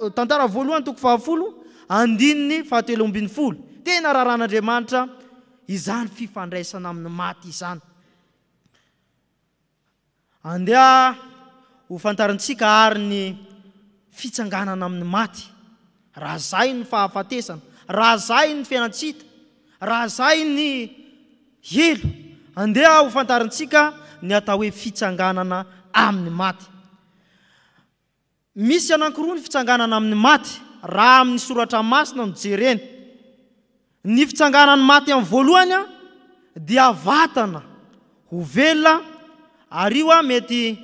tantara voalohany toko 10:17. Tena raharan'Andriamanitra izany fifandraisana amin'ny maty izany. Andeha ho fantarintsika ary ny fitsanganana amin'ny maty. Raha zay ny fahafatesana, raha zay ny fiainantsika, raha zay ny helo. Andeha ho fantarintsika ny atao hoe fitsanganana amin'ny maty. Misy anankiroa ny fitsanganana amin'ny maty raha amin'ny soratra masina no jerena. Ny fitsanganana maty amin'ny voalohany dia vatana ho velona ary io mety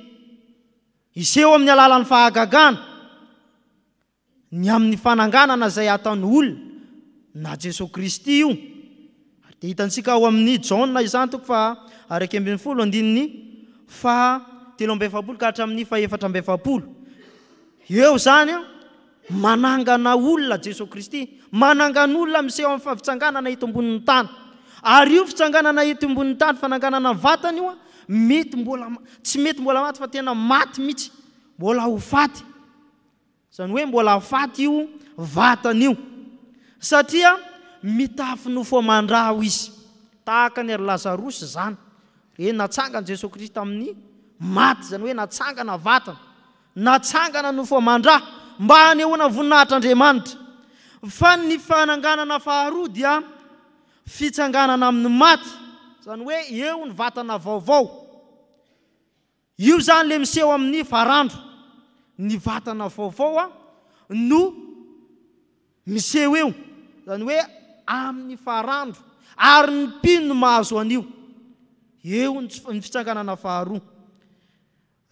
iseho amin'ny alalan'ny fahagagana ny amin'ny fananganana izay ataon'ny olona na Jesosy Kristy io. Dia hitantsika ao amin'ny Jaona izany toko 2:7 ka hatramin'ny 4:7. Eo zany manangana olona Jesosy Kristy, manangana olona miseho amin'ny fitsanganana hito ambonin'ny tany. Ary io fitsanganana hito ambonin'ny tany, fananganana vatana io tsy mety mbola maty fa tena maty mihitsy, mbola ho faty. Zany hoe mbola faty io vatana io, satria mitafy nofo mandraho izy, tahaka ny Lazarosy zany. Natsangana Jesosy Kristy tamin'ny maty, zany hoe natsangana vatana, natsangana nofo mandraho mba hanehoana voninahitr'Andriamanitra. Fa ny fananganana faharoa dia fitsanganana amin'ny maty, zany hoe eo ny vatana vaovao. Io zany le miseho amin'ny farandro. Ny vatana vaovao no miseho eo, zany hoe amin'ny farandro, ary ny mpino no mahazo an'io. Eo ny fitsanganana faharoa.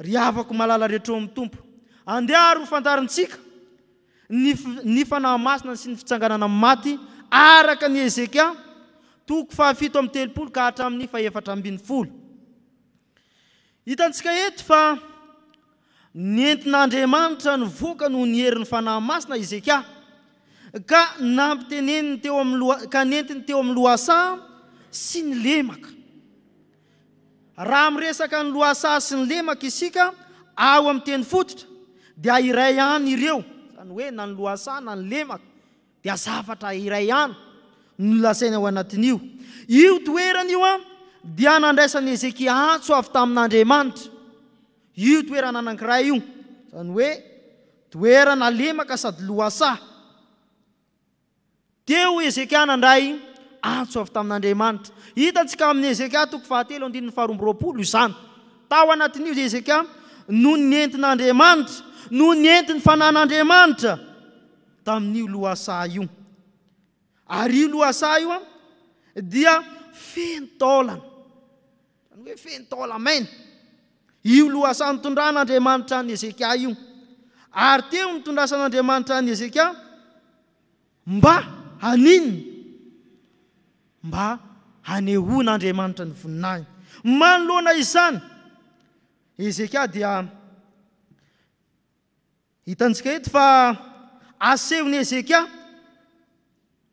Ry afako malala rehetra amin'ny tompo, andeha ary ho fantarintsika ny fanahy masina sy ny fitsanganana amin'ny maty araka ny Ezekia toko 7:30 ka hatramin'ny 4:10. Hitantsika eto fa nentin'Andriamanitra nivoaka noho ny herin'ny fanahy masina Ezekia, ka nampiteneniny teo amin'ny lohasaha sy ny lemaka. Raha miresaka ny lohasaha sy ny lemaka isika ao amin'ny teny fototra, dia iray ihany ireo, zany hoe na ny lohasaha na ny lemaka dia zavatra iray ihany no lasaina ao anatin'io. Io toerana io dia nandraisan'ny Ezekia antso avy tamin'Andriamanitra. Io toerana anankiray io, zany hoe toerana lemaka sady lohasaha. Teo Ezekia nandray antso avy tamin'Andriamanitra. Hitantsika amin'ny Ezekia toko 7:12 izany. Tao anatin'io Ezekia no nentin'Andriamanitra, no nentiny fanan'Andriamanitra tamin'io lohasaha io. Ary io lohasaha io dia feno taolana, zany hoe feno taolana maina. Io lohasaha nitondran'Andriamanitra ny Ezekia io. Ary teo nitondrasan'Andriamanitra ny Ezekia mba haninona? Mba hanehoan'Andriamanitra ny voninahiny. Manoloana izany Ezekia dia hitantsika eto fa asehony Ezekia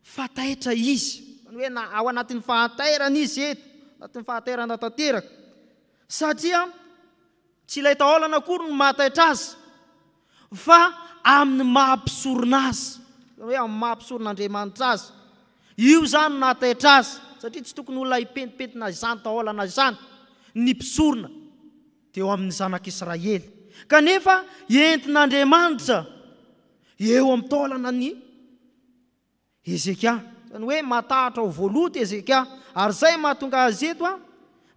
fataitra izy, zany hoe ao anatin'ny fahatairana izy eto, anatin'ny fahatairana tanteraka, satria tsy ilay taolana akory no mahataitra azy, fa amin'ny mahampisorona azy, zany hoe amin'ny mahampisoron'Andriamanitra azy. Io zany no nahataitra azy, satria tsy tokony olona hipentipentina izany taolana izany, ny mpisorona teo amin'ny zanak'Israely. Kanefa entin'Andriamanitra eo amin'ny taolana ny Ezekia, zany hoe matahatra ho voaloto Ezekia, ary zay mahatonga azy eto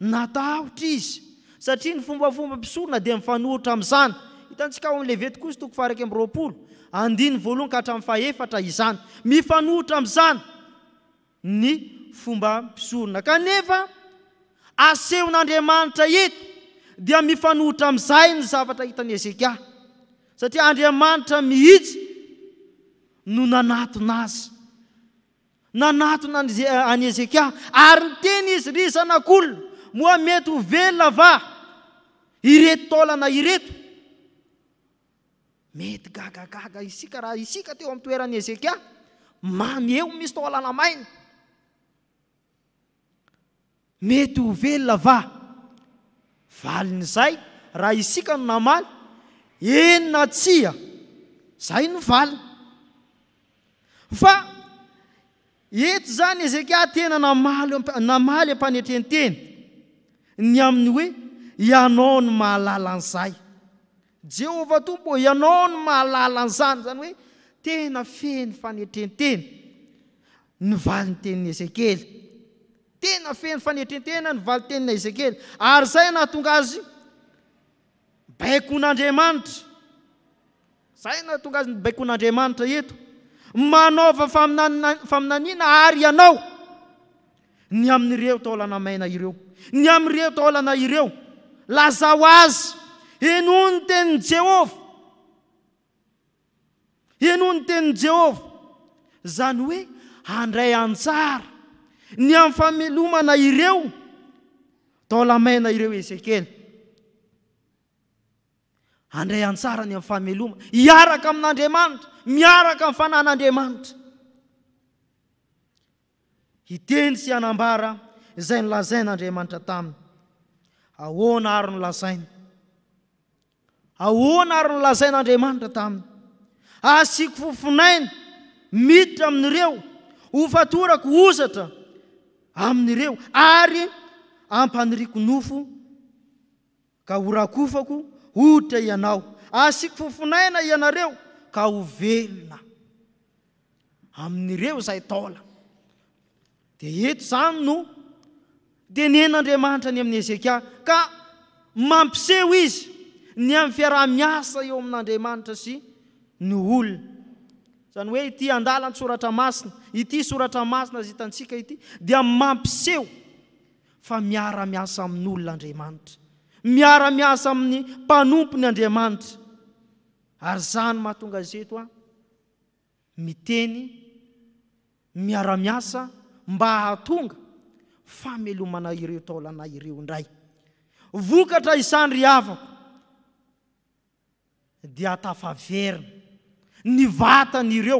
natahotra izy, satria ny fombafomba mpisorona dia mifanohitra amin'izany. Hitantsika ao amin'ny Levitikosy toko 2:20, 1 ka hatramin'ny 4 izany, mifanohitra amin'izany ny fomba mpisorona. Kanefa asehon'Andriamanitra eto dia mifanohitra amin'izay ny zavatra hitan'ny Ezekia, satria Andriamanitra mihitsy no nanatona azy, nanatona any Ezekia, ary niteny izy ry zanak'olona, moa mety ho velona va ireto taolana ireto? Mety gagagaga isika raha isika teo amin'ny toeran'ny Ezekia, eo misy taolana maina, mety ho velona va? Valin'izay raha isika no namaly, enina tsia zay no valy. Fa eto zany Ezekia tena namaly ampanetenteny ny amin'ny hoe ianao no mahalala an'izay. Jehovah tompo ianao no mahalala an'izany, zany hoe tena feny fanetenteny ny valy ny tenin'ny Ezekiely. Tena feny fanetentena ny valy tenin'ny Ezekiely. Ary zay nahatonga azy baikon'Andriamanitra. Zay nahatonga azy baikon'Andriamanitra eto. Manaova faminaniana ary ianao ny amin'ireo taolana maina ireo, ny amin'ireo taolana ireo. Lazao azy, eno ny tenin'ny Jehovah. Eno ny tenin'ny Jehovah. Zany hoe handray anjara ny amin'ny famelomana ireo taolana maina ireo Ezekiely. Handray antsara ny amin'ny famelomana, iaraka amin'Andriamanitra, miaraka amin'ny fanan'Andriamanitra. Hiteny sy hanambara izay nolazain'Andriamanitra taminy. Ahoana ary nolazainy? Ahoana ary nolazain'Andriamanitra taminy? Asiako fofinaina miditra amin'ireo, ho fatorako ozatra amin'ireo, ary ampaniriko nofo ka horakofako ohatra ianao. Asiako fofinaina ianareo ka ho velona amin'ireo izay taola. Dia eto zany no tenen'Andriamanitra ny amin'ny Ezekia, ka mampiseho izy ny amin'ny fiaraha-miasa eo amin'Andriamanitra sy ny olona. Zany hoe ity andalan'ny soratra masina, ity soratra masina azy hitantsika ity, dia mampiseho fa miara-miasa amin'olona Andriamanitra, miara-miasa amin'ny mpanompony Andriamanitra. Ary zany mahatonga azy eto miteny miara-miasa mba hahatonga famelomana ireo taolana ireo indray. Vokatra izany ry havako dia tafaverina ny vatan'ireo.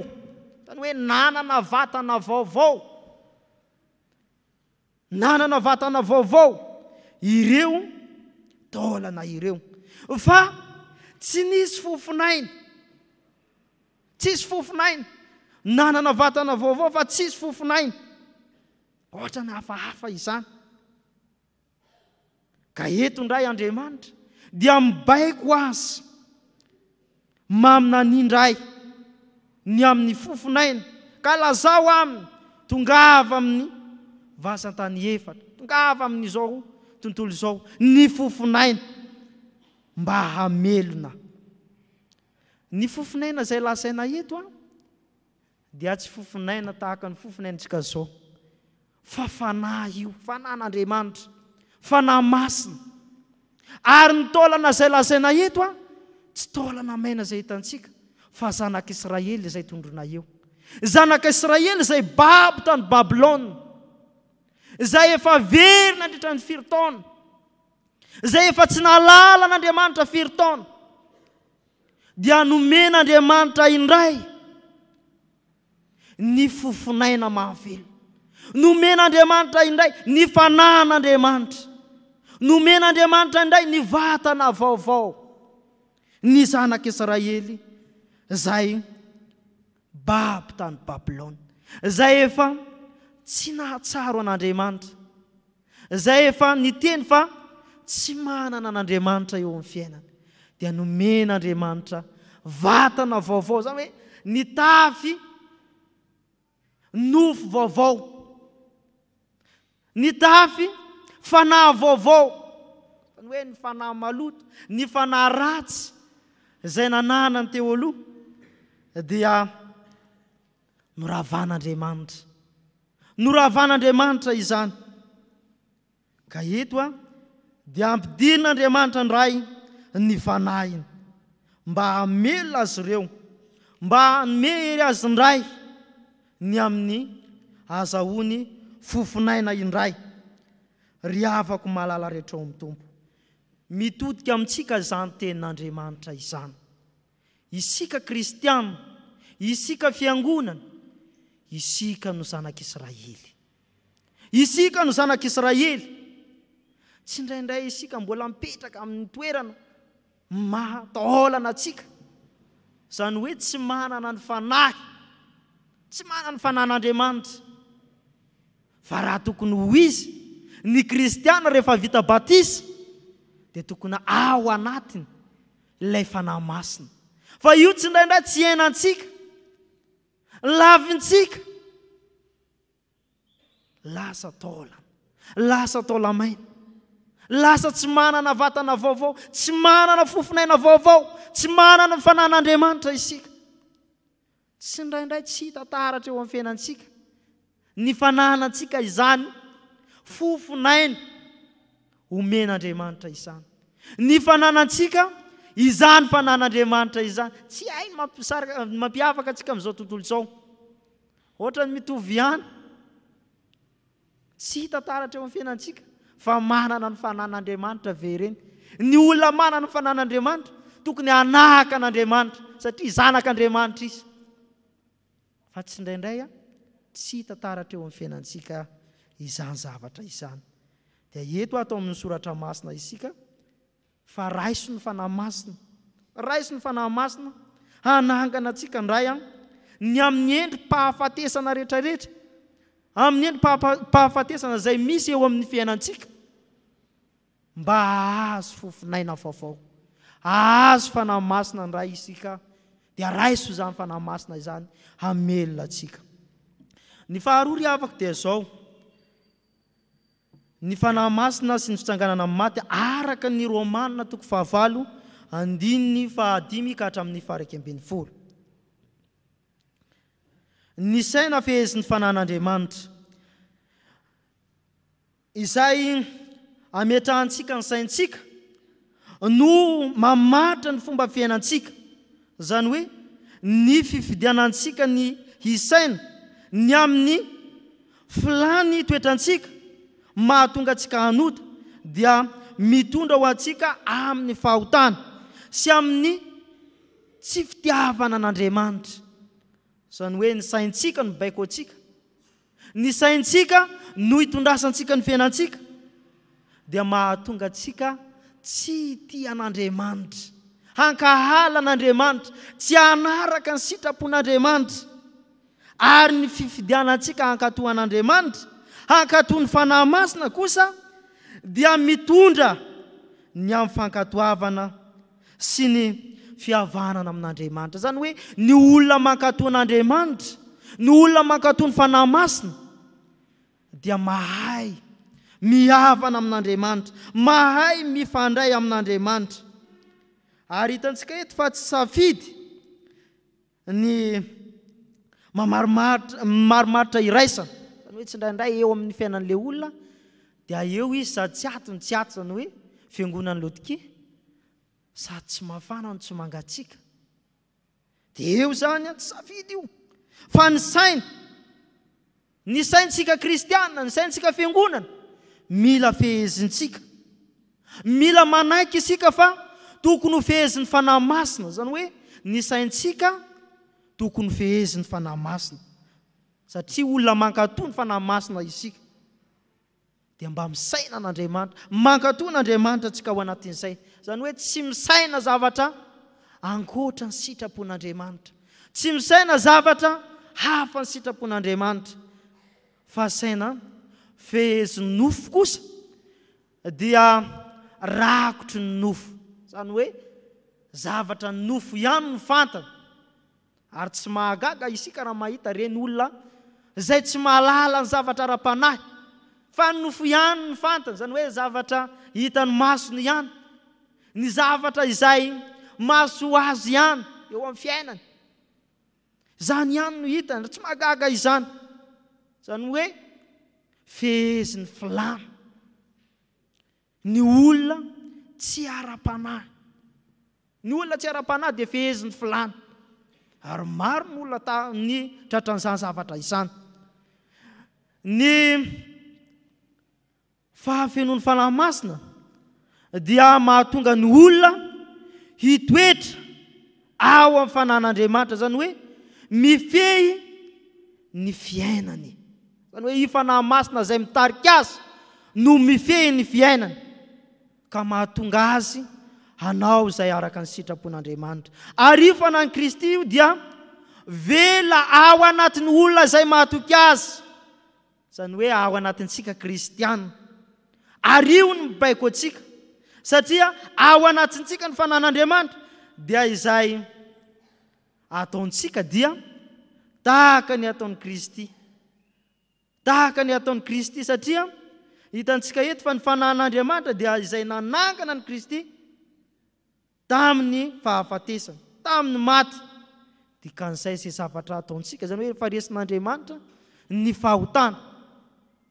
Zany hoe nanana vatana vaovao, nanana vatana vaovao ireo taolana ireo. Fa tsy nisy fofinaina, tsisy fofinaina. Nanana vatana vaovao fa tsisy fofinaina. Ohatra ny hafahafa izany. Ka eto indray Andriamanitra dia mibaiko azy mamina indray ny amin'ny fofinaina, ka lazao aminy tongava amin'ny vasan-tany efatra, tongava amin'izao tontolo izao ny fofinaina mba hamelona. Ny fofinaina izay lasaina eto dia tsy fofinaina tahaka ny fofinaintsika zao, fa fanahy io, fanan'Andriamanitra, fanahy masina. Ary ny taolana izay lasaina eto tsy taolana maina izay hitantsika, fa zanak'Israely izay tondrona eo. Zanak'Israely izay babo tany Babilôna, izay efa verina nandritra ny 4 taona, izay efa tsy nalala n'Andriamanitra 4 taona, dia nomen'Andriamanitra indray ny fofinaina mahavelo. Nomen'Andriamanitra indray ny fanan'Andriamanitra. Nomen'Andriamanitra indray ny vatana vaovao. Ny zanak'Israely izay babo tany Babilôna, izay efa tsy nahatsaro an'Andriamanitra, izay efa niteny fa tsy manana an'Andriamanitra eo amin'ny fiainana, dia nomen'Andriamanitra vatana vaovao. Zany hoe nitafy nofo vaovao, nitafy fanahy vaovao. Zany hoe ny fanahy maloto, ny fanahy ratsy izay nananany teo aloha dia noravan'Andriamanitra. Noravan'Andriamanitra izany. Ka eto dia ampidin'Andriamanitra indray ny fanahiny mba hamelona azy ireo, mba hamery azy indray ny amin'ny azahoany fofinaina indray. Ry havako malala rehetra ao amin'ny Tompo, mitodika amintsika izany tenin'Andriamanitra izany. Isika kristiana, isika fiangonana, isika no zanak'Israely. Isika no zanak'Israely. Tsy indraindray isika mbola mipetraka amin'ny toerana mahataolana atsika. Zany hoe tsy manana ny fanahy, tsy manana ny fanan'Andriamanitra. Fa raha tokony ho izy ny kristiana rehefa vita batisa dia tokony ao anatiny ilay fanahy masina. Fa io tsy indraindray tsy henantsika, lavintsika, lasa taolana, lasa taolamaina, lasa tsy manana vatana vaovao, tsy manana fofinaina vaovao, tsy manana ny fanan'Andriamanitra isika. Tsy indraindray tsy hita taratra eo amin'ny fiainantsika ny fananantsika izany fofinaina omen'Andriamanitra izany. Ny fananantsika izany fanan'Andriamanitra izany tsy hay mampiavaka antsika amin'izao tontolo izao. Ohatra ny mitovy ihany, tsy hita taratra eo amin'ny fiainantsika fa manana ny fanan'Andriamanitra ve ireny. Ny olona manana ny fanan'Andriamanitra tokony hanahaka an'Andriamanitra satria zanak'Andriamanitra izy. Fa tsy indraindray tsy hita taratra eo amin'ny fiainantsika izany zavatra izany. Dia eto atao amin'ny soratra masina isika fa raiso ny fanahy masina, raiso ny fanahy masina hanangana antsika ndray ny amin'ny endrim-pahafatesana rehetrarehetra, amin'ny endrim-pahafatesana izay misy eo amin'ny fiainantsika, mba ahazo fofinaina vaovao, ahazo fanahy masina ndray isika, dia raiso izany fanahy masina izany hamelona antsika. Ny faharoa ry havako dia izao: ny fanahy masina sy ny fitsanganana amin'ny maty araka ny Romanina 5:5-10. Ny saina fehezin'ny fanan'Andriamanitra izay ametrahantsika ny saintsika no mamatra ny fomba fiainantsika. Zany hoe ny fifidianantsika ny hisaina ny amin'ny filany toetrantsika mahatonga antsika hanota dia mitondra ho antsika amin'ny fahotana sy amin'ny tsy fitiavana an'Andriamanitra. Zany hoe ny saintsika no baiko antsika, ny saintsika no hitondrasantsika ny fiainantsika, dia mahatonga antsika tsy tia an'Andriamanitra, hankahala an'Andriamanitra, tsy hanaraka ny sitrapon'Andriamanitra. Ary ny fifidianantsika hankatoa an'Andriamanitra, hankatoa ny fanahy masina kosa dia mitondra ny amin'ny fankatoavana sy ny fihavanana amin'Andriamanitra. Zany hoe ny olona mankatoa an'Andriamanitra, ny olona mankatoa ny fanahy masina dia mahay mihavana amin'Andriamanitra, mahay mifandray amin'Andriamanitra. Ary hitantsika eto fa tsy safidy ny marimaritra iraisana. Zany hoe tsy indraindray eo amin'ny fiainan'ilay olona dia eo izy sady tsy ato ny tsy ato, zany hoe fiangonan'ny Laodikia, sady tsy mafana no tsy mangatsiaka. Dia eo zany tsy safidy io. Fa ny saintsika kristiana, ny saintsika fiangonana, mila fehezintsika, mila manaiky isika fa tokony ho fehezin'ny fanahy masina. Zany hoe ny saintsika tokony fehezin'ny fanahy masina, satria olona mankatoa ny fanahy masina isika dia mba misaina an'Andriamanitra, mankatoa n'Andriamanitra antsika ao anatin'izay. Zany hoe tsy misaina zavatra ankoatra ny sitrapon'Andriamanitra, tsy misaina zavatra hafa ny sitrapon'Andriamanitra, fa saina fehezin'ny nofo kosa dia rakotry ny nofo. Zany hoe zavatra ny nofo ihany no fantana. Ary tsy mahagaga isika raha mahita reny olona izay tsy mahalala ny zavatra ara-panahy, fa ny nofo ihany ny fantana. Zany hoe zavatra hitany masony ihany, ny zavatra izay maso azy ihany eo amin'ny fiainany, zany ihany no hitany, tsy mahagaga izany. Zany hoe fehezin'ny filana, ny olona tsy ara-panahy. Ny olona tsy ara-panahy dia fehezin'ny filana. Ary maro ny olona ny tratran'izany zavatra izany. Ny fahafenoan'ny fanahy masina dia mahatonga ny olona hitoetra ao amin'ny fanan'Andriamanitra. Zany hoe mifehy ny fiainany. Zany hoe io fanahy masina izay mitarika azy no mifehy ny fiainany, ka mahatonga azy hanao izay araka ny sitrapon'Andriamanitra. Arifana ny Kristy io dia vela ao anatin'ny olona izay mahatoky azy, izany hoe ao anatintsika kristianina. Ary io ny mibaiko antsika, satria ao anatintsika ny fanan'Andriamanitra dia izay ataontsika dia tahaka ny ataon'ny Kristy. Tahaka ny ataon'ny Kristy, satria hitantsika eto fa ny fanan'Andriamanitra dia izay nanangana ny Kristy tamin'ny fahafatesana, tamin'ny maty. Dikan'izay izay zavatra ataontsika, izany hoe faresin'Andriamanitra ny fahotana.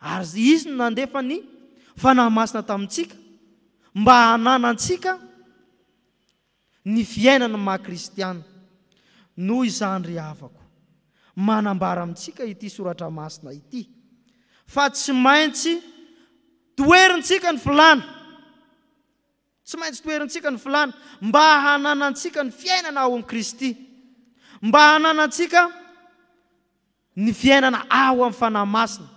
Ary izy no nandefa ny fanahy masina tamintsika mba hananantsika ny fiainana maha-kristiana. Noho izany ry havako, manambara amintsika ity soratra masina ity, fa tsy maintsy toerintsika ny filana, tsy maintsy toerintsika ny filana mba hananantsika ny fiainana ao amin'ny Kristy, mba hananantsika ny fiainana ao amin'ny fanahy masina.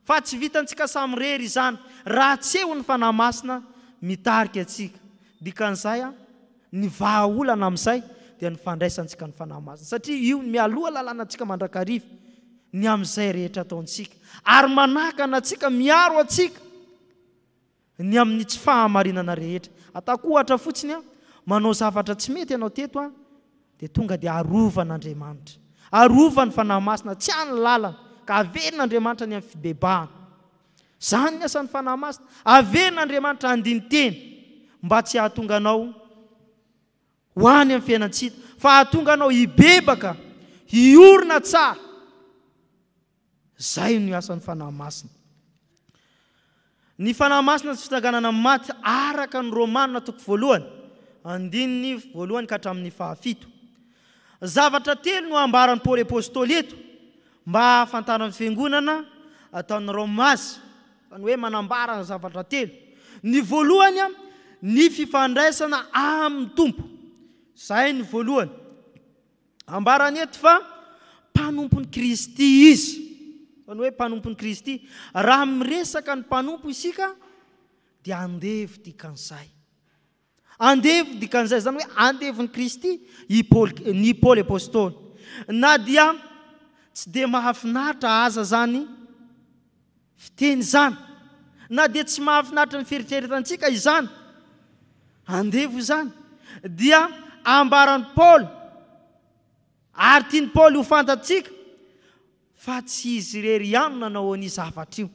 Fa tsy vitantsika samy rery izany raha tsy eo ny fanahy masina mitarika atsika. Dikan'izay ny vahaolana amin'izay dia ny fandraisantsika ny fanahy masina, satria io mialoha lalàna antsika mandrakariva ny amin'izay rehetra ataontsika, ary manakana atsika, miaro atsika ny amin'ny tsy fahamarinana rehetra. Ataoko ohatra fotsiny manao zavatra tsy mety ianao teto dia tonga dia arovan'Andriamanitra, arovan'ny fanahy masina, tsy hany lalana, ka averin'Andriamanitra ny amin'ny fibebahana. Zany ny asan'ny fanahy masina, averin'Andriamanitra andiny teny mba tsy hahatonga anao ho any amin'ny fiainantsika, fa hahatonga anao hibebaka, hiorina tsara. Zay no asan'ny fanahy masina. Ny fanahy masina sy fitsanganana amin'ny maty araka ny Romanina 1:1 ka hatramin'ny 7. Zavatra telo no ambaran'ny Paoly apôstôly eto mba hahafantarany fiangonana ataon'ny Romazy, izany hoe manambara ny zavatra telo. Ny voalohany ny fifandraisana amin'ny tompo. Izay ny voalohany. Ambarany eto fa mpanompon'ny Kristy izy. Izany hoe mpanompon'ny Kristy. Raha miresaka ny mpanompo isika dia andevo dikan'izay. Andevo dikan'izay, izany hoe andevon'ny Kristy ny Paoly apôstôly. Na dia tsy dia mahafinaritra aza zany fiteny zany, na dia tsy mahafinaritra ny fieritreretantsika izany, andevo izany, dia ambaran'ny Paoly, ary tiany Paoly ho fantatsika fa tsy izy rery ihany nanao an'io zavatra io,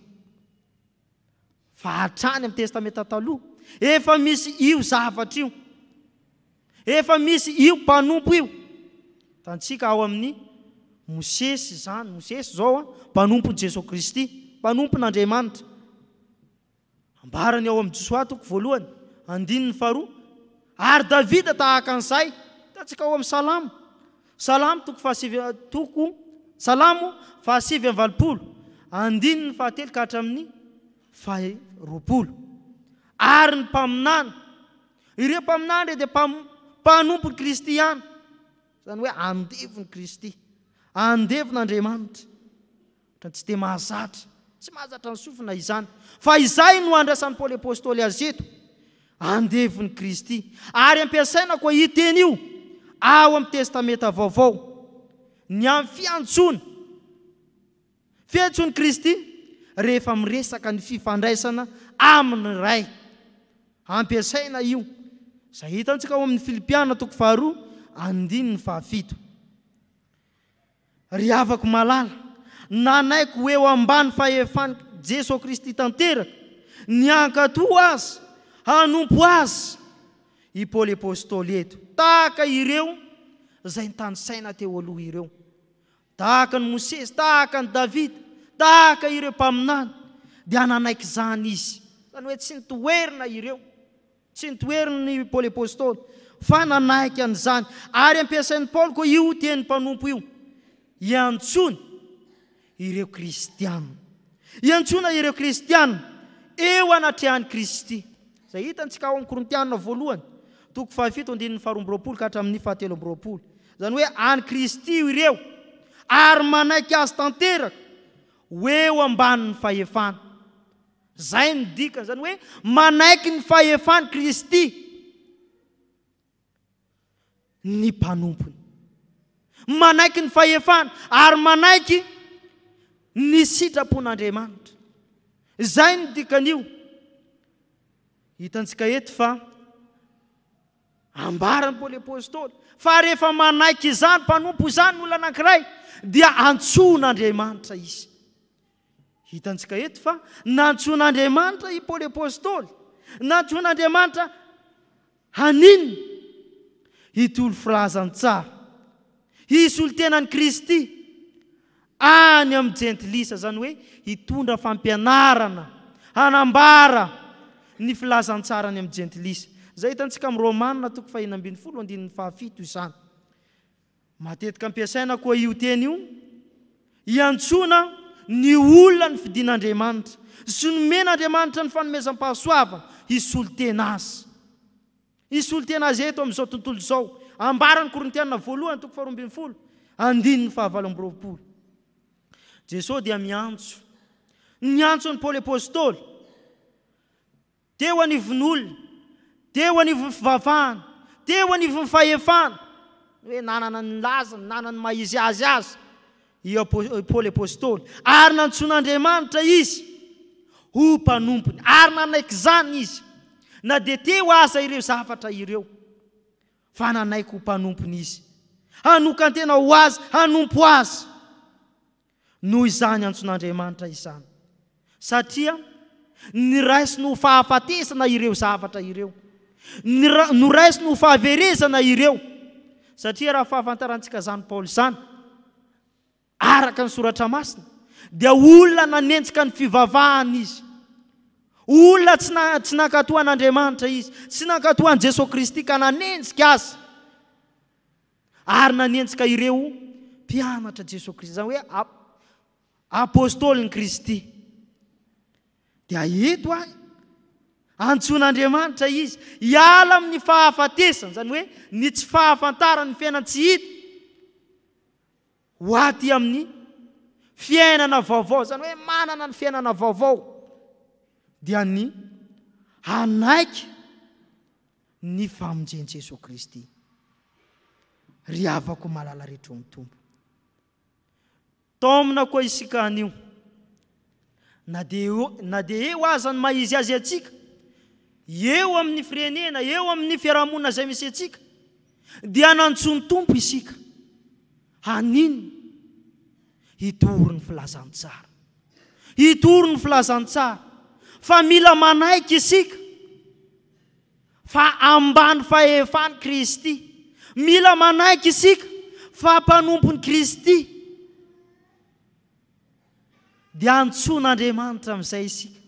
fa hatrany amin'ny testamenta taloha efa misy io zavatra io, efa misy io mpanompo io. Tantsika ao amin'ny Mosesy izany, Mosesy zao mpanompon'i Jesosy Kristy, mpanompon'Andriamanitra. Ambarany ao amin'ny Josuà 1:1-2. Ary Davida tahaka an'izay, tantsika ao amin'ny Salamo, Salamo 7:7 ka hatramin'ny 20. Ary ny mpaminany, ireo mpaminany dia mpanompon'ny Kristy ihany, izany hoe andevon'ny Kristy, andevon'Andriamanitra. Tsy dia mahazatra, tsy mahazatra ny sofina izany, fa izay no andraisan'ny Paoly apôstôly azy eto, andevon'ny Kristy. Ary ampiasaina koa io teny io ao amin'ny testamenta vaovao, ny amin'ny fiantsony Kristy rehefa miresaka ny fifandraisana amin'ny ray. Ampiasaina io. Izay hitantsika ao amin'ny Filipiana 2:2-7. Ry havako malala, nanaiko eo ambany fahefany Jesosy Kristy tanteraka, ny ankato azy, hanompo azy, i Paoly apôstôly eto, tahaka ireo izay nitanisaina teo aloha ireo, tahaka ny Mosesy, tahaka ny Davida, tahaka ireo mpaminany, dia nanaiky izany izy. Izany hoe tsy nitoerina ireo, tsy nitoerina ny Paoly apôstôly, fa nanaiky an'izany. Ary ampiasain'ny Paoly koa io teny mpanompo io, iantsony ireo kristianina, iantsona ireo kristianina eo anatrehan'ny Kristy. Izay hitantsika ao amin'ny Korintianina 1:7-12 ka hatramin'ny 17. Izany hoe any Kristy ireo, ary manaiky azy tanteraka ho eo ambanin'ny fahefana. Zay ny dikany, izany hoe manaiky ny fahefany Kristy ny mpanompony, manaiky ny fahefana ary manaiky ny sitrapon'Andriamanitra. Zay ny dikan'io. Hitantsika eto fa ambarany Paoly apôstôly fa rehefa manaiky izany mpanompo izany olona anankiray dia antson'Andriamanitra izy. Hitantsika eto fa nantson'Andriamanitra i Paoly apôstôly, nantson'Andriamanitra haniny hitolo filazantsara, hisoltenan'ny Kristy any amin'ny jentilisa, zany hoe hitondra fampianarana hanambara ny filazantsara any amin'ny jentilisa. Zay hitantsika amin'ny Romanina 5:17 izany. Matetika ampiasaina koa io teny io hiantsona ny olona ny fidin'Andriamanitra sy nomen'Andriamanitra ny fanomezam-pahasoavana hisoltena azy. Hisoltena azy eto amin'izao tontolo izao. Ambarany Korintiana 1:2-9. Jesosy dia miantso. Niantso ny Paoly apôstôly teo anivon'olona, teo anivon'ny fivavahana, teo anivon'ny fahefana, hoe nanana ny lazany, nanana ny maizy azy i Paoly apôstôly, ary nantson'Andriamanitra izy ho mpanompony, ary nanaiky zany izy, na dia teo aza ireo zavatra ireo, fa nanaiky ho mpanompony izy, hanokantena ho azy, hanompo azy. Noho izany antson'Andriamanitra izany, satria niraisy no fahafatesana ireo zavatra ireo, noraisy no fahaverezana ireo. Satria raha fahafantarantsika zany Paoly zany, araka ny soratra masina, dia olona nanenjika ny fivavahana izy, olona tsy nankatoan'Andriamanitra izy, tsy nankatoan'i Jesosy Kristy ka nanenjika azy, ary nanenjika ireo mpianatra Jesosy Kristy, zany hoe apôstôlin'ny Kristy. Dia eto antson'Andriamanitra izy hiala amin'ny fahafatesana, zany hoe ny tsy fahafantarany ny fiainana tsy hita, ho aty amin'ny fiainana vaovao, zany hoe manana ny fiainana vaovao, dia ny hanaiky ny famonjen'i Jesosy Kristy. Ry havako malala rehetra ho mitombo. Taomina koa isika anio, na dia eo aza ny maizy azy atsika, eo amin'ny firenena, eo amin'ny fiarahamonina izay misy atsika, dia nantsony tompo isika, haniny hitoro ny filazantsara, hitoro ny filazantsara, fa mila manaiky isika fa ambany fahefany Kristy, mila manaiky isika fa mpanompony Kristy. Dia antson'Andriamanitra amin'izay isika,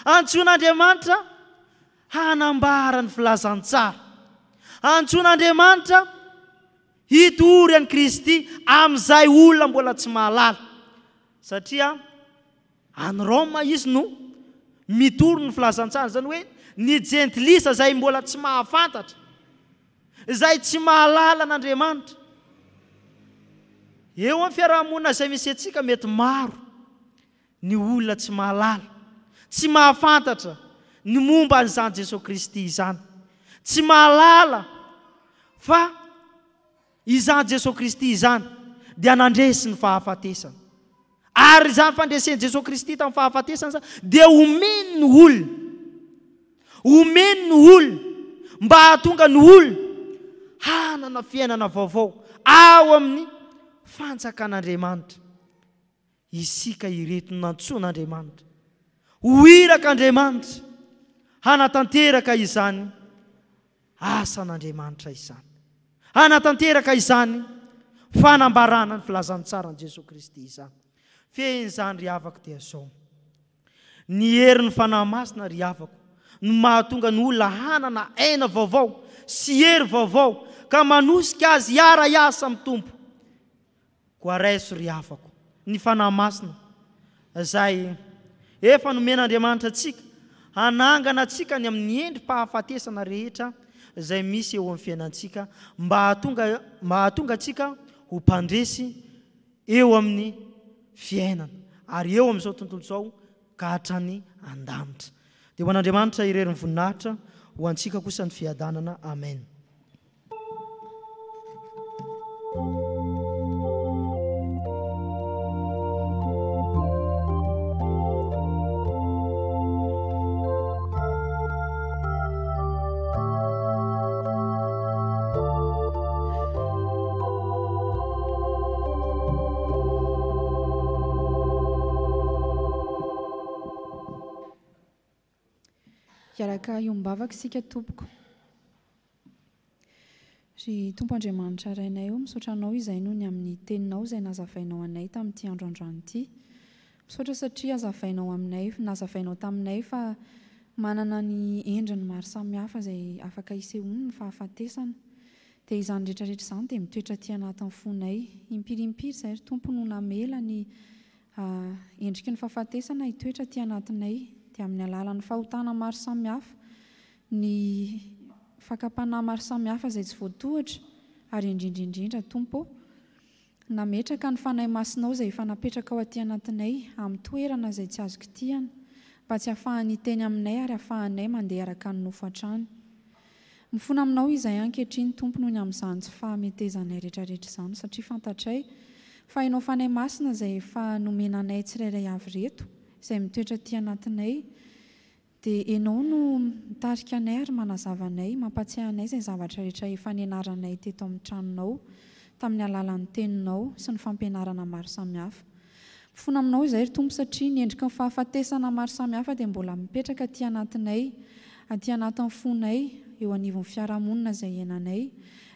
antson'Andriamanitra hanambara ny filazantsara, antson'Andriamanitra hitory an'i Kristy amin'izay olona mbola tsy mahalala. Satria any Roma izy no mitory ny filazantsara, zany hoe ny jentilisa izay mbola tsy mahafantatra, izay tsy mahalala n'Andriamanitra. Eo amin'ny fiarahamonina izay misy atsika mety maro ny olona tsy mahalala, tsy mahafantatra ny momba an'izany Jesosy Kristy izany, tsy mahalala fa izany Jesosy Kristy izany dia nandresy ny fahafatesana, ary izany fandresen'i Jesosy Kristy tamin'ny fahafatesana zany dia omeny ny olona, omeny ny olona mba hahatonga ny olona hanana fiainana vaovao ao amin'ny fanjakan'Andriamanitra. Isika ireto nantson'Andriamanitra, ho iraka Andriamanitra hanatanteraka izany asan'Andriamanitra izany, hanatanteraka izany fanambarana ny filazantsara ny Jesosy Kristy izany. Fen'izany ry havako dia zao, ny herin'ny fanahy masina ry havako no mahatonga ny olona hanana aina vaovao sy hery vaovao ka manosika azy hiara-iasa amin'ny tompo. Koa raiso ry havako, ny fanahy masina izay efa nomen'Andriamanitra atsika, hanangana atsika ny amin'ny endrim-pahafatesana rehetra izay misy eo amin'ny fiainantsika, mba hahatonga atsika ho mpandresy eo amin'ny fiainana, ary eo amin'izao tontolo izao ka hatrany an-danitra. Dia ho an'Andriamanitra ireny voninahitra, ho antsika kosa ny fiadanana. Amen. Iaraka iombavaka isika tompoko. Ry Tompo Andriamanitra rainay io, misaotra anao izay noho ny amin'ny teninao izay nazavainao anay tamin'ity androandroany ity. Misaotra satria azavainao aminay, nazavainao taminay fa manana ny endriny maro samihafa izay afaka hisehoana ny fahafatesana. Dia izany rehetrarehetra izany dia mitoetra aty anatin'ny fonay. Impirimpiry izay ry Tompo no namela ny endriky ny fahafatesana hitoetra aty anatinay. Dia amin'ny alalan'ny fahotana maro samihafa, ny fakapanahy maro samihafa izay tsy voatohatra, ary indrindrindrindra Tompo, nametraka ny fanahy masinao izay efa napetraka ao aty anatinay amin'ny toerana izay tsy azo kitihana, mba tsy hahafahan'ny teny aminay ary hahafahanay mandeha araka ny nofo hatrany. Mifona aminao izay ankehitriny Tompo noho ny amin'izany tsy fahametezanay rehetrarehetra izany, satria fantatray fa ianao fanahy masina izay efa nomenanay tsirairay avy reto, izay mitoetra aty anatinay, dia ianao no mitarika anay ary manazava anay, mampatsiahy anay izay zavatra rehetra efa nianaranay teto amin'ny tranonao, tamin'ny alalan'ny teninao sy ny fampianarana maro samihafa. Mifona aminao izay ry Tompo satria ny endriky ny fahafatesana maro samihafa dia mbola mipetraka aty anatinay, aty anatin'ny fonay, eo anivon'ny fiarahamonina izay iananay,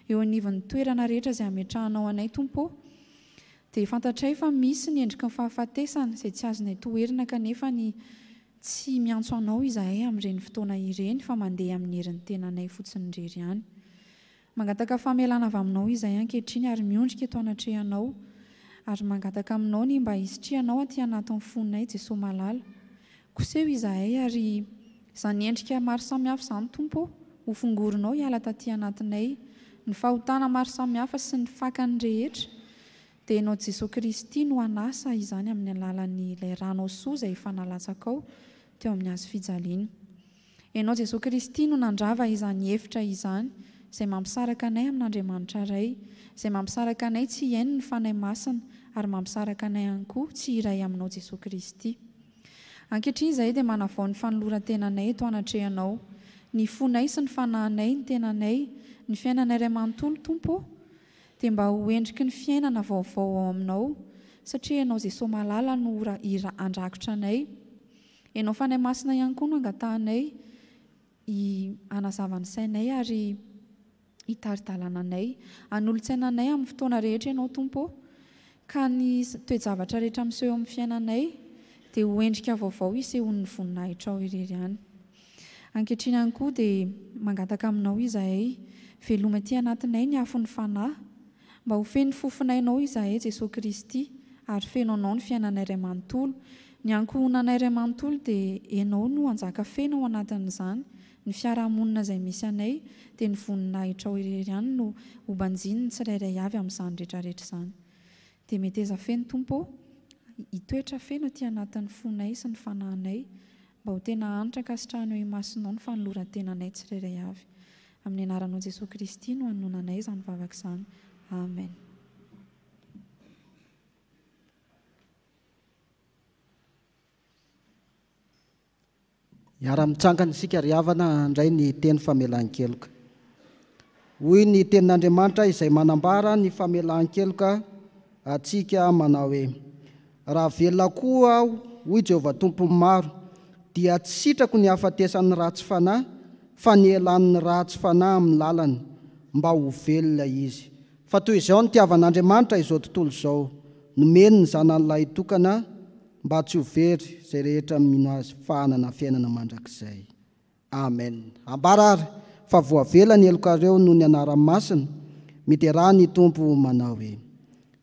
eo anivon'ny toerana rehetra izay ametrahanao anay Tompo. Dia fantatray fa misy ny endriky ny fahafatesana izay tsy azonay toerina kanefa ny tsy miantso anao izahay amin'ireny fotoana ireny fa mandeha amin'ny herin'ny tenanay fotsiny indrery ihany. Mangataka famelana avy aminao izay ankehitriny ary miondrika eto anatrehanao, ary mangataka aminao ny mba hisitrihanao aty anatin'ny fonay Jesosy malala. Koseho izahay ary izany endrika maro samihafa izany Tompo, ho fongorinao hiala taty anatinay, ny fahotana maro samihafa sy ny fakany rehetra, dia ianao Jesosy Kristy no anasa izany amin'ny alalan'ny ilay rano soa izay efa nalatsaka ao teo amin'ny hazo fijaliana. Ianao Jesosy Kristy no nandrava izany hevitra izany, izay mampisaraka anay amin'Andriamanitra iray, izay mampisaraka anay tsy hiaino ny fanahy masina, ary mampisaraka anay ihany koa tsy hiray aminao Jesosy Kristy. Ankehitriny izay dia manavao ny fanoloran-tenanay eto anatrehanao, ny fonay sy ny fanahinay, ny tenanay, ny fiainanay iray manontolo Tompo, dia mba ho endriky ny fiainana vaovao ao aminao, satria ianao Jesosy malala no andrakotra anay. Ianao fanahy masina ihany koa no angatahanay hanazava ny sainay ary hitari-dalana anay, hanolo-tsainanay amin'ny fotoana rehetra ianao Tompo, ka ny toe-javatra rehetra miseho amin'ny fiainanay dia ho endrika vaovao hisehon'ny voninahitra ao irery ihany. Ankehitriny ihany koa dia mangataka aminao izahay, veloma aty anatinay ny afon'ny fanahy, mba ho feno fofonainao izahay Jesosy Kristy, ary feno anao ny fiainanay iray manontolo. Ny ankohonanay iray manontolo dia ianao no anjaka feno ao anatin'izany, ny fiarahamonina izay misy anay dia ny voninahitra ao irery ihany no ho banjiny ny tsirairay avy amin'izany rehetrarehetra izany. Dia meteza feno Tompo, hitoetra feno aty anatin'ny fonay sy ny fanahinay, mba ho tena anitra kasitrahana eo imasinao ny fanoloran-tenanay tsirairay avy. Amin'ny anaranao Jesosy Kristy no hanonanay izany vavaka izany. Amen. Miara-mitsangana isika ry havana handray ny teny famelan-keloka. Hoy ny tenin'Andriamanitra izay manambara ny famelan-keloka atsika manao hoe: raha velona koa aho, hoy Jehovah Tompo maro, dia tsy sitrako ny hafatesan'ny ratsy fanahy, fa ny elan'ny ratsy fanahy amin'ny lalany, mba ho velona izy. Fa toy izao ny tiavan'Andriamanitra izao tontolo izao, nomeny ny zanan'ilay tokana mba tsy ho very izay rehetra mino azy fahanana fiainana mandrakizay. Amen. Ambarary fa voavela ny elokareo noho ny anara-masina, miteraha ny Tompo manao hoe: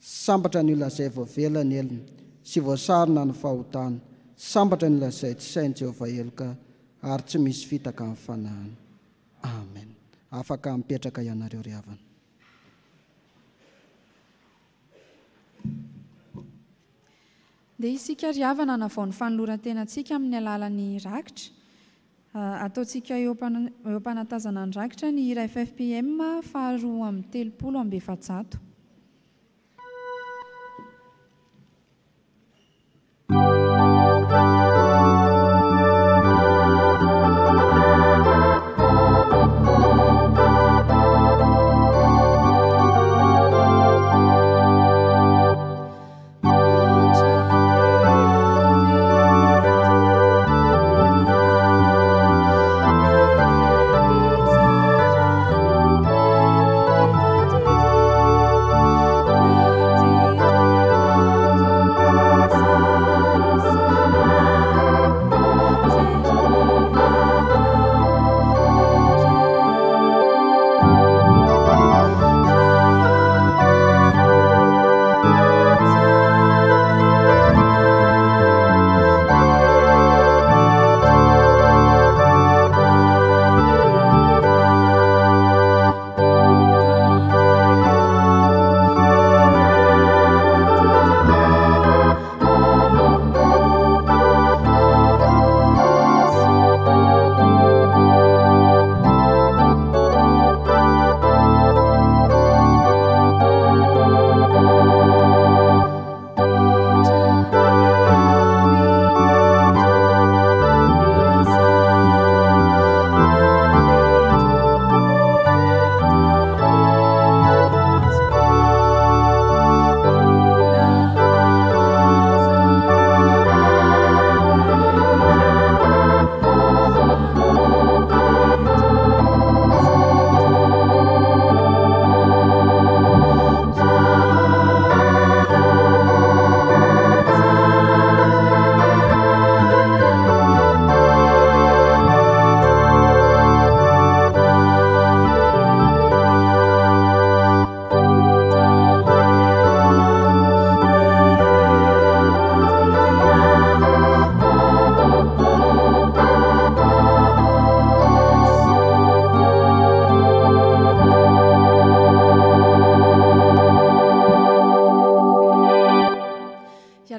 sambatra ny olona izay voavela ny elony, sy voasarona ny fahotana, sambatra ny olona izay tsy sain'i Jehovah eloka, ary tsy misy fitaka amin'ny fanahiny. Amen. Afaka mipetraka ianareo ry havana. Dia isika ry havana navao ny fanoloran-tenantsika amin'ny alalan'ny rakitra. Ataontsika eo am-panatazana ny rakitra ny hira FFPM 2:30.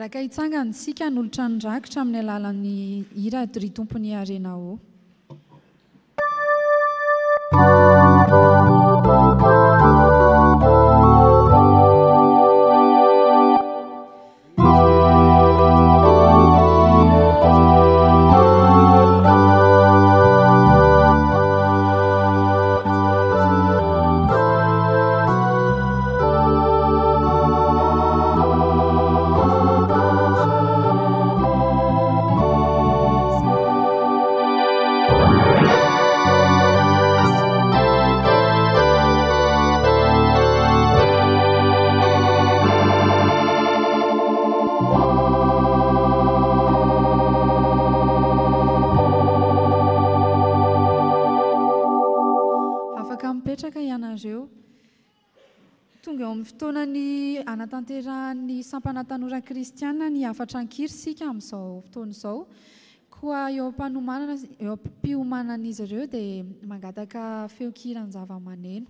Alaka hitsangana isika nolotra nydrakitra amin'ny alalan'ny hira ry tompony Arenao. Tonga eo amin'ny fotoanany anatanterahany sampana tanora kristiana ny afatra ankiry sika amin'izao fotoana izao, koa eo am-piomanan'izy ireo dia mangataka feonkiran'ny zava-maneno.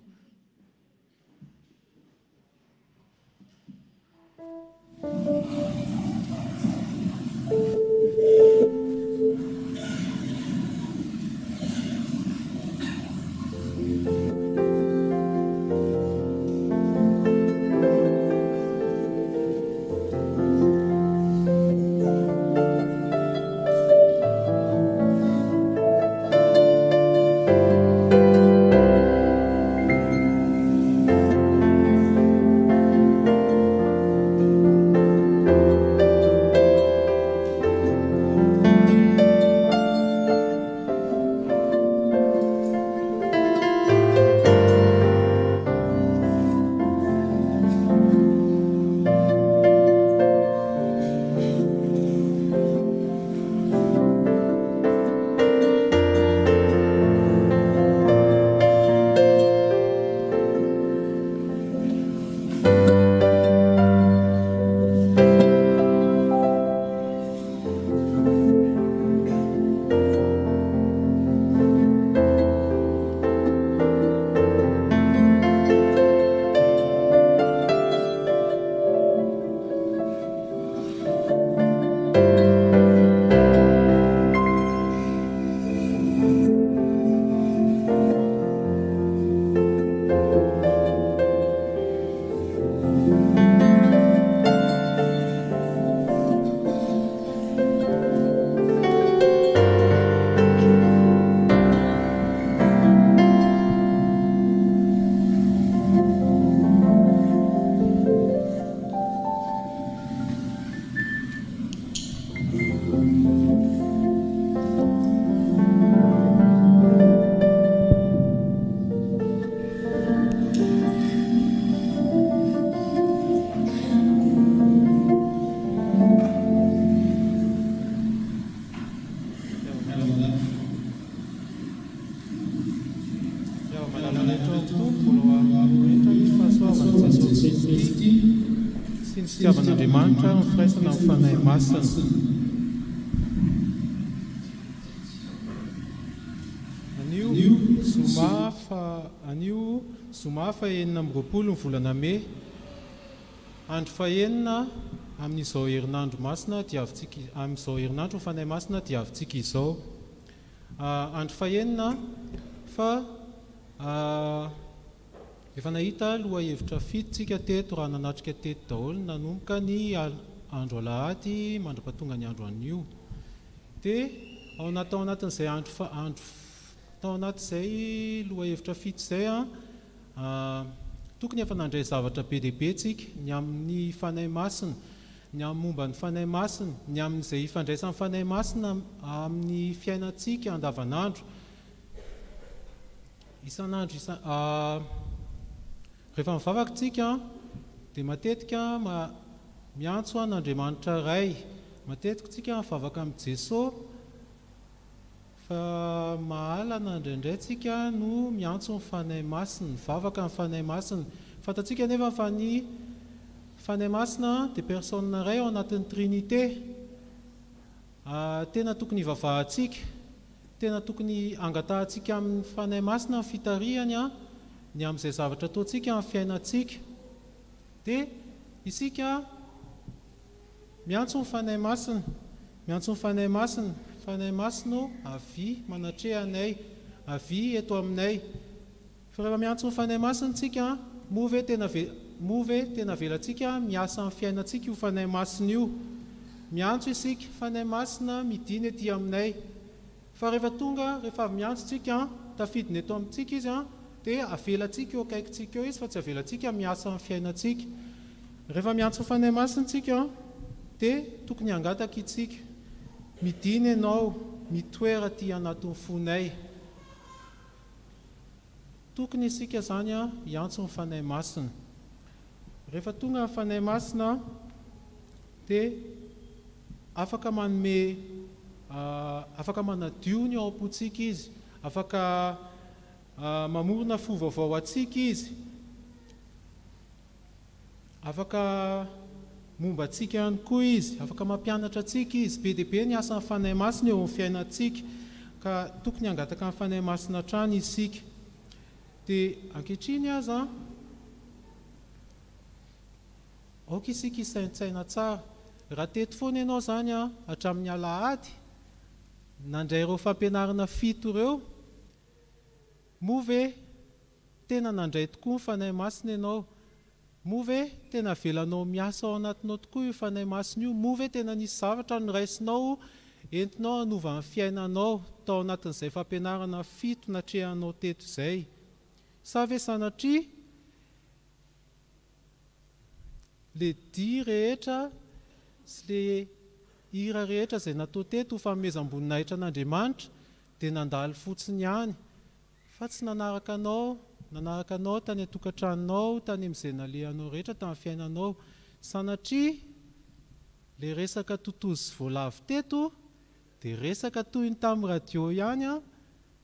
Fitiavan'Andriamanitra mifiraisana amin'ny fanahy masina. Anio zoma fa 20 ny volana May, andro fahenina amin'izao herinandro masina diavintsika, amin'izao herinandro fanahy masina diavintsika izao. Andro fahenina fa efa nahita loha hevitra fitotsika teto raha nanatrika teto daholo nanomboka ny andro alahady mandra-pahatonga ny andro anio. Dia tao anatin'izay tao anatin'izay loha hevitra fito izay tokony efa nandray zavatra be dia be tsika ny amin'ny fanahy masina, ny amin'ny momba ny fanahy masina, ny amin'izay ifandraisan'ny fanahy masina amin'ny fiainantsika andavanandro. Isan'andro rehefa mivavaka tsika dia matetika miantso an'Andriamanitra iray, matetika tsika mivavaka amin'ny Jesosy fa mahalana indraindray tsika no miantso ny fanahy masina, mivavaka ny fanahy masina. Fantatsika nefa fa ny fanahy masina dia personne iray ao anatin'ny Trinité. Tena tokony hivavahantsika, tena tokony angatahantsika amin'ny fanahy masina ny fitarihany ny amin'izay zavatra ataontsika amin'ny fiainantsika. Dia isika miantso mifanay masina, miantso mifanay masina, fanay masina avy manatrehanay, avy eto aminay. Fa rehefa miantso mifanay masina tsika, moa ve tena velantsika miasa amin'ny fiainantsika io fanay masina io. Miantso isika fanay masina midiny ety aminay. Fa rehefa tonga, rehefa miantso tsika, tafidiny eto amintsika izy dia avelantsika eo akaikintsika eo izy fa tsy avelantsika miasa amin'ny fiainantsika. Rehefa miantso fanay masina tsika dia tokony hangataka itsika. Midiny ianao, mitoera aty anatin'ny fonay. Tokony isika zany hiantso ny fanay masina. Rehefa tonga ny fanay masina dia afaka manome, afaka manadio ny ao am-pontsika izy, afaka mamorona fo vaovao atsika izy, afaka momba atsika ihany koa izy, afaka mampianatra atsika izy. Be dia be ny asan'ny fanay masina eo amin'ny fiainantsika, ka tokony hangataka ny fanay masina hatrany isika. Dia ankehitriny aza, aoka isika isaintsaina tsara. Raha teto foana ianao zany hatramin'ny alahady, nandray ireo fampianarana 7 ireo, moa ve tena nandray tokoa ny fanay masina ianao? Moa ve tena velanao miasa ao anatinao tokoa io fanay masina io? Moa ve tena nisy zavatra noraisinao entinao hanova ny fiainanao tao anatin'izay fampianarana 7 natrehanao teto izay? Sa ve sanatria le dia rehetra sy le hira rehetra izay natao teto ho fanomezam-boninahitra an'Andriamanitra dia nandalo fotsiny ihany, fa tsy nanaraka anao tany atokantranonao, tany amin'izay nalehanao rehetra tamin'ny fiainanao. Sanatria le resaka totozy sy voalavo teto dia resaka toy ny tamin'ny radio ihany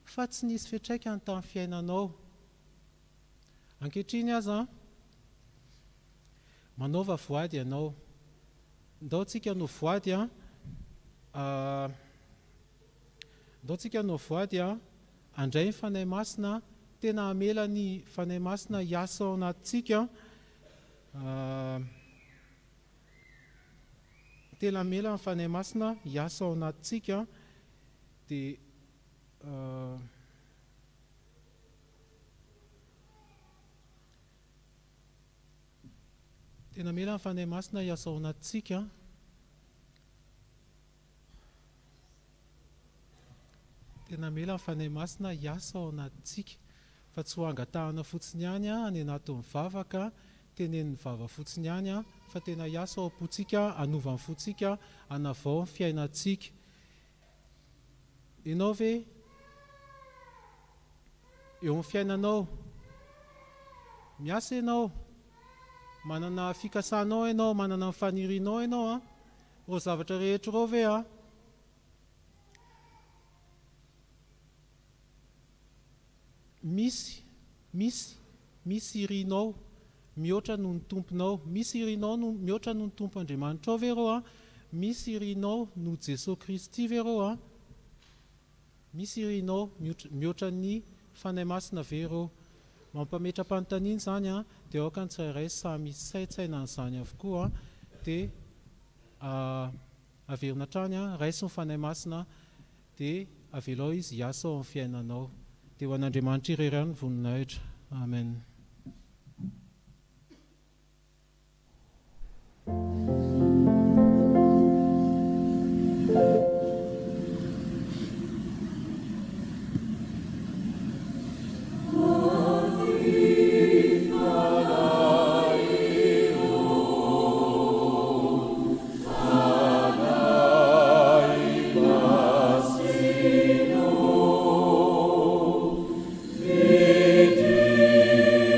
fa tsy nisy fiantraikany tamin'ny fiainanao. Ankehitriny aza manaova voady ianao. Ndao tsika no voady andray ny fanay masina, tena hamela ny fanay masina hiasa ao anatintsika, tena hamela ny fanay masina hiasa ao anatintsika. Dia tena hamela ny fanay masina hiasa ao anatintsika. Tena hamela ny fanay masina hiasa ao anatintsika, fa tsy ho angatahana fotsiny ihany any anatin'ny vavaka, tenenin'ny vava fotsiny ihany fa tena hiasa ao am-pontsika, hanova ny fontsika, hanavao ny fiainantsika. Ianao ve eo amin'ny fiainanao miasa ianao, manana fikasanao ianao, manana fanirianao ianao ro zavatra rehetra reo ve misy irianao mihoatra noho ny tomponao, misy irianao mihoatra noho ny tompo Andriamanitra ao ve reo misy irianao noho Jesosy Kristy ve reo misy irianao mihoatra ny fanay masina ve reo? Mampametra-panontaniana zany dia aoka ny tsirairay samy saintsaina an'izany avokoa dia averina hatrany raisy ny fanay masina dia avelao izy hiasa ao amin'ny fiainanao. Dia ho an'Andriamanitra irery ihany ny voninahitra. Amen. Vedi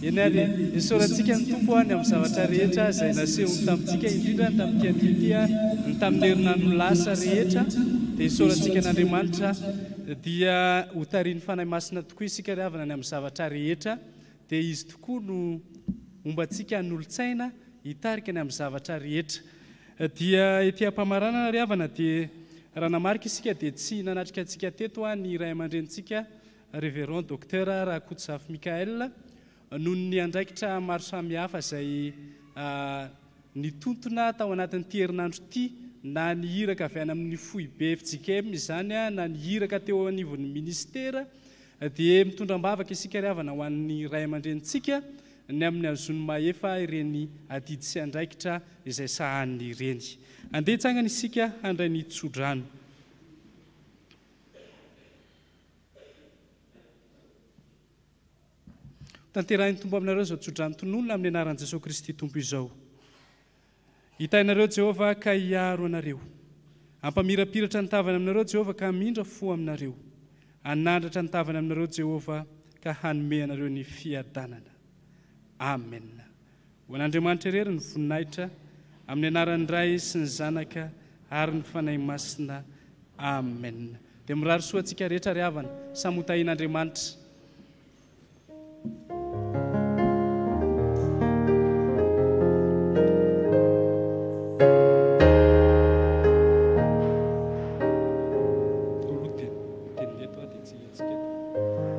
Enady isorantsika ny tompo any amin'ny zavatra rehetra izay nasehony tamintsika indrindra ny tamin'ity andidia ny tamin'ny herinandro lasa rehetra dia isorantsika n'Andriamanitra dia ho tariany fanahy masina tokoa isika ry havana any amin'ny zavatra rehetra dia izy tokoa no ombantsika n'olon-tsaina hitarika any amin'ny zavatra rehetra dia etỳ am-pamaranana ry havana dia raha namarika isika dia tsy nanatrika antsika teto ny ray aman-drenitsika révérend docteur Rakotsafy Mikael noho ny andraikitra maro samihafa izay nitontona tao anatin'ity herinandro ity na ny hiraka avy any amin'ny foibe FJKM izany na ny hiraka teo anivon'ny ministera dia mitondram-bavaka isika ry havana ho an'ny ray aman-drenitsika ny amin'ny azony mahefa ireny adidy sy andraikitra izay sahany ireny. Andeha hitsangana isika handray ny tsodrano. Tanterahiny tombo aminareo izao tsodrano tononona amin'ny anaran'i Jesosy Kristy tompo izao. Hitainareo Jehovah ka hiaro anareo. Ampamirapiratra ny tavany aminareo Jehovah ka hamindra fo aminareo. Hanandratra ny tavany aminareo Jehovah ka hanome anareo ny fiadanana. Amen. Ho an'Andriamanitra irery ny voninahitra amin'ny anaran'ny Ray sy ny Zanaka ary ny Fanahy Masina. Amen. Dia mirary soa antsika rehetra ry havana samy ho tahian'Andriamanitra. Thank you.